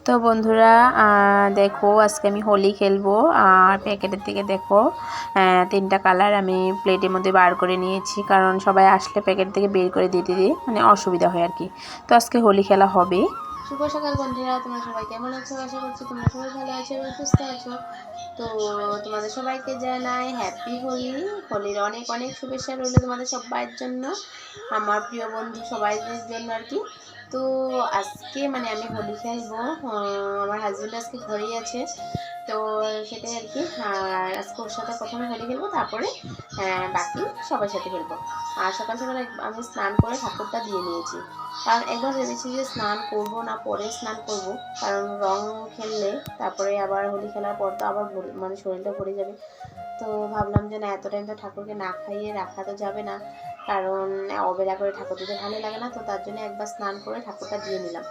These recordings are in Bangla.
তো বন্ধুরা দেখো আজকে আমি হোলি খেলবো। আর প্যাকেটের থেকে দেখো 3টা কালার আমি প্লেটের মধ্যে বার করে নিয়েছি, কারণ সবাই আসলে প্যাকেট থেকে বের করে দিতে মানে অসুবিধা হয় আর কি। তো আজকে হোলি খেলা হবে। শুভ সকাল বন্ধুরা, তোমরা সবাই কেমন আছো? আশা করছি তোমরা সবাই ভালো আছো এবং সুস্থ আছো। তো তোমাদের সবাইকে জানাই হ্যাপি হোলি। হোলির অনেক অনেক শুভেচ্ছা রইল তোমাদের সবাইয়ের জন্য, আমার প্রিয় বন্ধু সবাইদের জন্য আর কি। তো আজকে আমি হোলি খেলবো। আমার হাজব্যান্ড আজকে ঘরেই আছে, তো সেটাই আর কি। আর আজকে ওর সাথে প্রথমে হোলি খেলবো, তারপরে বাকি সবার সাথে খেলবো। আর সকাল সকাল আমি স্নান করে ঠাকুরটা দিয়ে নিয়েছি, কারণ একবার ভেবেছি যে স্নান করব না পরে স্নান করব, কারণ রং খেললে তারপরে আবার হোলি খেলার পর তো আবার শরীরটা ভরে যাবে। তো ভাবলাম যে না, এত টাইম তো ঠাকুরকে না খাইয়ে রাখা তো যাবে না, কারণ অবেলা করে ঠাকুর দিতে ভালো লাগে না। তো তার জন্য একবার স্নান করে ঠাকুরটা দিয়ে নিলাম।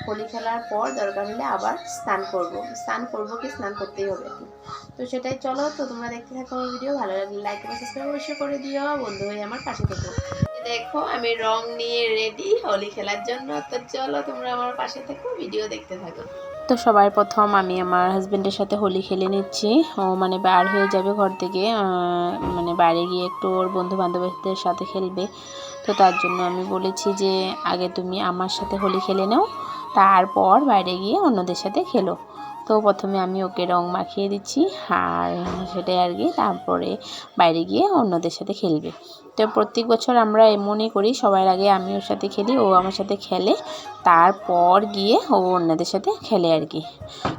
হোলি খেলার পর দরকার হলে আবার স্নান করব কি স্নান করতেই হবে আর কি। তো সেটাই, চলো তো তোমরা দেখতে থাকো আমার ভিডিও। ভালো লাগলে লাইক এবং সাবস্ক্রাইব অবশ্যই করে দিও, বন্ধু হয়ে আমার পাশে থেকো। দেখো আমি রং নিয়ে রেডি হোলি খেলার জন্য, তো চলো তোমরা আমার পাশে থেকো, ভিডিও দেখতে থাকো। তো সবার প্রথম আমি আমার হাজব্যান্ডের সাথে হোলি খেলে নিচ্ছি। ও বার হয়ে যাবে ঘর থেকে, বাইরে গিয়ে একটু ওর বন্ধু বান্ধবদের সাথে খেলবে। তো তার জন্য আমি বলেছি যে আগে তুমি আমার সাথে হোলি খেলে নাও, তারপর বাইরে গিয়ে অন্যদের সাথে খেলো। তো প্রথমে আমি ওকে রং মাখিয়ে দিচ্ছি, আর সেটাই আর কি, তারপরে বাইরে গিয়ে অন্যদের সাথে খেলবে। তো প্রত্যেক বছর আমরা এমনই করি, সবার আগে আমি ওর সাথে খেলি, ও আমার সাথে খেলে, তারপর গিয়ে ও অন্যদের সাথে খেলে আর কি।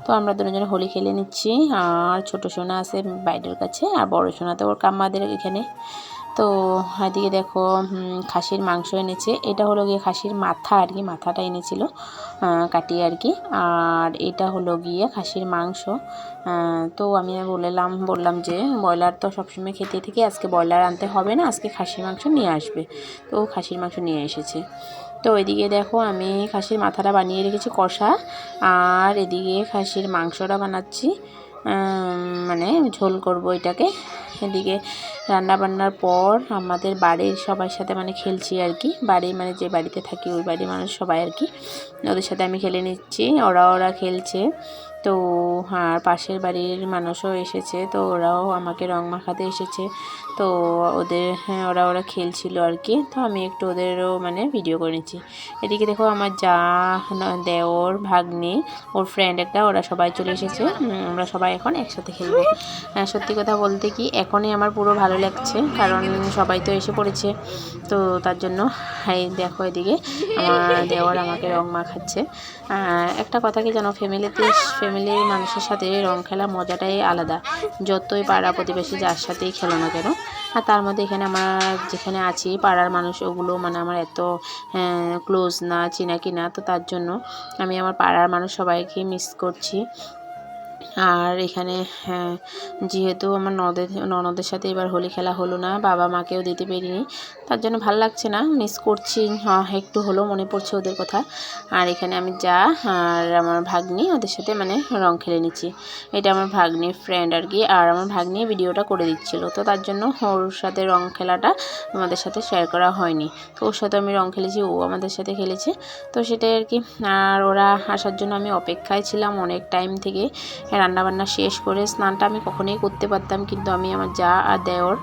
তো আমরা দুজনে হোলি খেলে নিচ্ছি। আর ছোটো সোনা আছে বাইরের কাছে, আর বড় সোনা তো ওর কাম্মাদের এখানে। তো এদিকে দেখো খাসির মাংস এনেছে। এটা হলো গিয়ে খাসির মাথা আর কি, মাথাটা এনেছিল কাটিয়ে আর কি। আর এটা হলো গিয়ে খাসির মাংস। তো আমি বললাম যে ব্রয়লার তো সবসময় খেতে থেকে আজকে ব্রয়লার আনতে হবে না, আজকে খাসির মাংস নিয়ে আসবে। তো খাসির মাংস নিয়ে এসেছে। তো এদিকে দেখো আমি খাসির মাথাটা বানিয়ে রেখেছি কষা, আর এদিকে খাসির মাংসটা বানাচ্ছি, ঝোল করব এটাকে। এদিকে রান্নাবান্নার পর আমাদের বাড়ির সবার সাথে খেলছি আর কি। বাড়ি যে বাড়িতে থাকি ওই বাড়ির মানুষ সবাই আর কি, ওদের সাথে আমি খেলে নিচ্ছি, ওরা খেলছে। তো আর পাশের বাড়ির মানুষও এসেছে, তো ওরাও আমাকে রং মাখাতে এসেছে। তো ওরা খেলছিল আর কি। তো আমি একটু ওদেরও ভিডিও করে নিচ্ছি। এদিকে দেখো আমার যা, দেওর, ভাগ্নি, ওর ফ্রেন্ড একটা, ওরা সবাই চলে এসেছে। আমরা সবাই এখন একসাথে খেলবো। সত্যি কথা বলতে কি এখনই আমার পুরো ভালো লাগছে, কারণ সবাই তো এসে পড়েছে। তো তার জন্য এই দেখো এদিকে আমার দেওর আমাকে রং মাখাচ্ছে। একটা কথা কি জানো, ফ্যামিলির মানুষের সাথে রং খেলা মজাটাই আলাদা, যতই পাড়া প্রতিবেশী যার সাথেই খেলো না কেন। আর তার মধ্যে এখানে আমার যেখানে আছি পাড়ার মানুষ, ওগুলো আমার এত ক্লোজ না, চিনাকি না। তো তার জন্য আমি আমার পাড়ার মানুষ সবাইকে মিস করছি। আর এখানে যেহেতু আমার ননদের সাথে এবার হোলি খেলা হলো না, বাবা মাকেও দিতে পারিনি, তার জন্য ভালো লাগছে না, মিস করছি। একটু হলেও মনে পড়ছে ওদের কথা। আর এখানে আমি যা আর আমার ভাগ্নি, ওদের সাথে রং খেলে নিচ্ছি। এটা আমার ভাগ্নির ফ্রেন্ড আর কি, আর আমার ভাগ্নি ভিডিওটা করে দিচ্ছিল, তো তার জন্য ওর সাথে রং খেলাটা আমাদের সাথে শেয়ার করা হয়নি। তো ওর সাথে আমি রং খেলেছি, ও আমাদের সাথে খেলেছে। তো সেটাই আর কি। আর ওরা আসার জন্য আমি অপেক্ষায় ছিলাম অনেক টাইম থেকে। রান্নাবান্না শেষ করে স্নানটা আমি কখনোই করতে পারতাম, কিন্তু আমি আমার যা আর দেওর,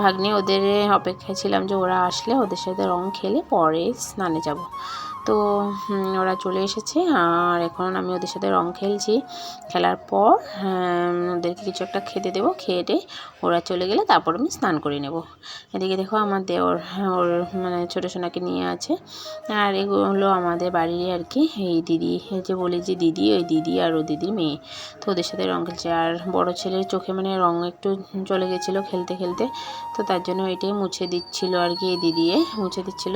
ভাগ্নি, ওদের অপেক্ষায় ছিলাম যে ওরা আসলে ওদের সাথে রং খেলে পরে স্নানে যাব। তো ওরা চলে এসেছে, আর এখন আমি ওদের সাথে রং খেলছি। খেলার পর ওদেরকে কিছু একটা খেতে দেবো, খেয়ে ওরা চলে গেলে তারপর আমি স্নান করে নেব। এদিকে দেখো আমার দেওর ওর ছোটো সোনাকে নিয়ে আছে। আর এগুলো আমাদের বাড়িরই আর কি, এই দিদি, যে বলি যে দিদি, ওই দিদি আর ও দিদির মেয়ে। তো ওদের সাথে রং খেলছে। আর বড়ো ছেলের চোখে রং একটু চলে গেছিলো খেলতে খেলতে, তো তার জন্য এটাই মুছে দিচ্ছিল আর কি, এই দিদি মুছে দিচ্ছিল।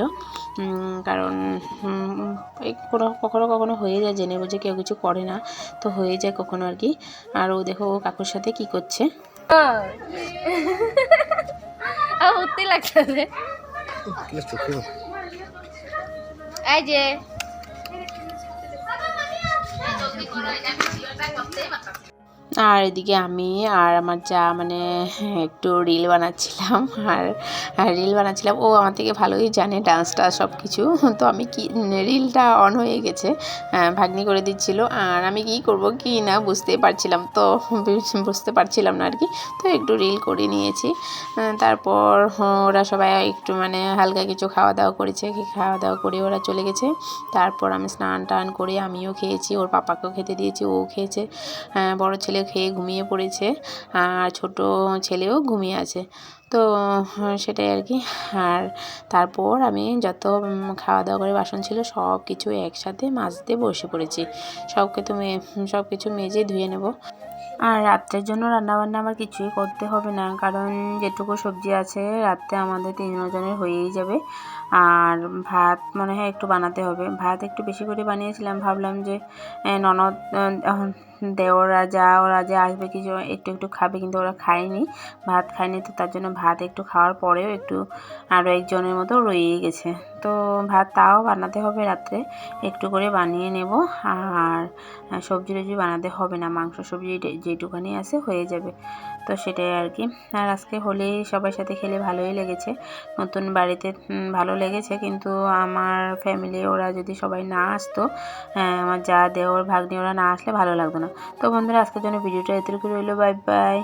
কারণ কখনো কখনো হয়ে যায়, জেনে বুঝে কেউ কিছু করে না, তো হয়ে যায় কখনো আর কি। আর ও দেখো ও কাকুর সাথে কি করছে। এই যে আর এদিকে আমি আর আমার যা মানে একটু রিল বানাচ্ছিলাম। আর রিল বানাচ্ছিলাম, ও আমার থেকে ভালোই জানে ডান্সটা সব কিছু। তো আমি কি রিলটা অন হয়ে গেছে, ভাগ্নি করে দিচ্ছিল, আর আমি কি করব কি না বুঝতেই পারছিলাম, তো বুঝতে পারছিলাম না আর কি। তো একটু রিল করে নিয়েছি। তারপর ওরা সবাই একটু মানে হালকা কিছু খাওয়া দাওয়া করেছে, খাওয়া দাওয়া করে ওরা চলে গেছে। তারপর আমি স্নান টান করে আমিও খেয়েছি, ওর পাপাকেও খেতে দিয়েছি, ও খেয়েছে। বড় ছেলে খেয়ে ঘুমিয়ে পড়েছে, আর ছোট ছেলেও ঘুমিয়ে আছে। তো সেটাই আর কি। আর তারপর আমি যত খাওয়া দাওয়া করে বাসন ছিল সব কিছু একসাথে মাজতে বসে পড়েছি। সব কিছু মেজে ধুয়ে নেব। আর রাত্রের জন্য রান্নাবান্না আমার কিছুই করতে হবে না, কারণ যেটুকু সবজি আছে রাত্রে আমাদের 3 জনের হয়েই যাবে। আর ভাত মনে হয় একটু বানাতে হবে, ভাত একটু বেশি করে বানিয়েছিলাম, ভাবলাম যে ননদ দেওরা ওরা যে আসবে কিছু একটু একটু খাবে, কিন্তু ওরা খায়নি, ভাত খায়নি। তো তার জন্য ভাত একটু খাওয়ার পরেও একটু আরও একজনের মতো রয়েই গেছে। তো ভাত তাও বানাতে হবে রাত্রে, একটু করে বানিয়ে নেব। আর সবজি টবজি বানাতে হবে না, মাংস সবজি যেটুখানি আছে হয়ে যাবে। তো সেটাই আর কি। আর আজকে হোলি সবার সাথে খেলে ভালোই লেগেছে, নতুন বাড়িতে ভালো লেগেছে। কিন্তু আমার ফ্যামিলি ওরা যদি সবাই না আসতো, আমার যা দেওর ভাগ্নি ওরা না আসলে ভালো লাগতো না। তো বন্ধুরা, আজকের জন্য ভিডিওটা এতটুকু রইলো। Bye bye.